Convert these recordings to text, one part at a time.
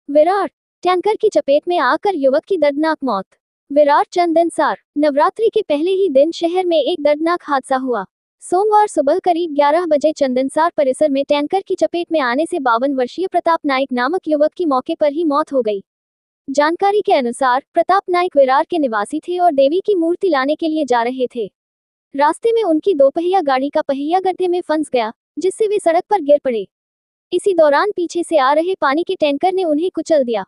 Virar, tanker की चपेट में आकर युवक की दर्दनाक मौत। विरार चंदनसार, नवरात्रि के पहले ही दिन शहर में एक दर्दनाक हादसा हुआ। सोमवार सुबह करीब 11 बजे चंदनसार परिसर में टैंकर की चपेट में आने से 52 वर्षीय प्रताप नाइक नामक युवक की मौके पर ही मौत हो गई। जानकारी के अनुसार प्रताप नाइक विरार के निवासी थे और देवी की मूर्ति लाने के लिए जा रहे थे। रास्ते में उनकी दोपहिया गाड़ी का पहिया गड्ढे में फंस गया, जिससे वे सड़क पर गिर पड़े। इसी दौरान पीछे से आ रहे पानी के टैंकर ने उन्हें कुचल दिया।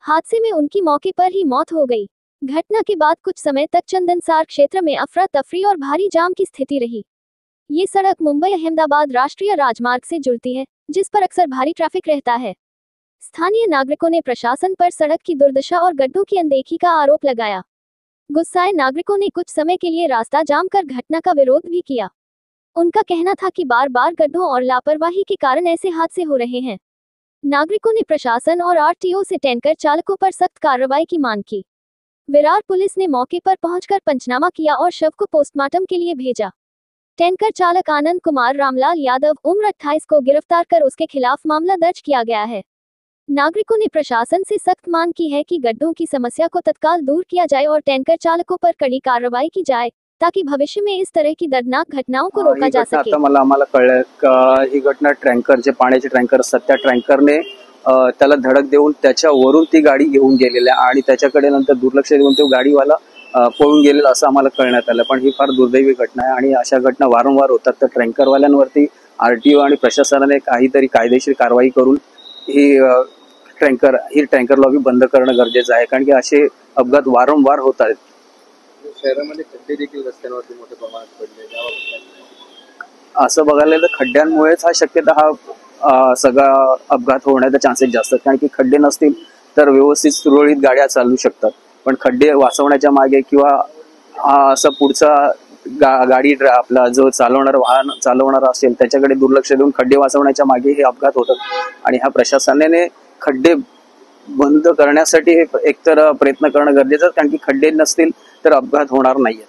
हादसे में उनकी मौके पर ही मौत हो गई। घटना के बाद कुछ समय तक चंदनसार क्षेत्र में अफरा तफरी और भारी जाम की स्थिति रही। ये सड़क मुंबई अहमदाबाद राष्ट्रीय राजमार्ग से जुड़ती है, जिस पर अक्सर भारी ट्रैफिक रहता है। स्थानीय नागरिकों ने प्रशासन पर सड़क की दुर्दशा और गड्ढों की अनदेखी का आरोप लगाया। गुस्साए नागरिकों ने कुछ समय के लिए रास्ता जाम कर घटना का विरोध भी किया। उनका कहना था कि बार बार गड्ढों और लापरवाही के कारण ऐसे हादसे हो रहे हैं। नागरिकों ने प्रशासन और आरटीओ से टैंकर चालकों पर सख्त कार्रवाई की मांग की। विरार पुलिस ने मौके पर पहुंचकर पंचनामा किया और शव को पोस्टमार्टम के लिए भेजा। टैंकर चालक आनंद कुमार रामलाल यादव उम्र 28 को गिरफ्तार कर उसके खिलाफ मामला दर्ज किया गया है। नागरिकों ने प्रशासन से सख्त मांग की है कि गड्ढों की समस्या को तत्काल दूर किया जाए और टैंकर चालकों पर कड़ी कार्रवाई की जाए, ताकि भविष्य में इस तरह की दर्दनाक घटनाओं को रोका जा सके। आता आम्हाला कळलं ही घटना टँकर जे पाण्याचे टँकर असतात त्या टँकरने त्याला धडक देऊन त्याच्यावरून ती गाडी घेऊन गेलेली आहे आणि त्याच्याकडे नंतर दुर्लक्ष देऊन तो गाडीवाला पळून गेलेला असं आम्हाला कळण्यात आलं। पण ही फार दुर्दैवी घटना आहे आणि अशा घटना वारंवार होतात। तर टँकरवाल्यांवरती आरटीओ आणि प्रशासनाने काहीतरी कायदेशीर कारवाई करून ही टँकर लॉबी बंद करणं गरजेचं आहे, कारण की असे अपघात वारंवार होत आहेत। शहरामध्ये खड्डे देखील रस्त्यांवरती मोठ्या प्रमाणात पडले, असं बघायला तर खड्ड्यांमुळेच हा शक्यता हा सगळा अपघात होण्याचे चान्सेस जास्त आहेत, कारण की खड्डे नसतील तर व्यवस्थित सुरळीत गाड्या चालू शकतात। पण खड्डे वाचवण्याच्या मागे किंवा असं पुढचा गाडी आपला जो वाहन चालवणारा असेल त्याच्याकडे दुर्लक्ष देऊन खड्डे वाचवण्याच्या मागे हे अपघात होतात। आणि ह्या प्रशासनाने खड्डे बंद करण्यासाठी एकतर प्रयत्न करणं गरजेचं आहे, कारण की खड्डे नसतील तर अपघात होणार नाहीये।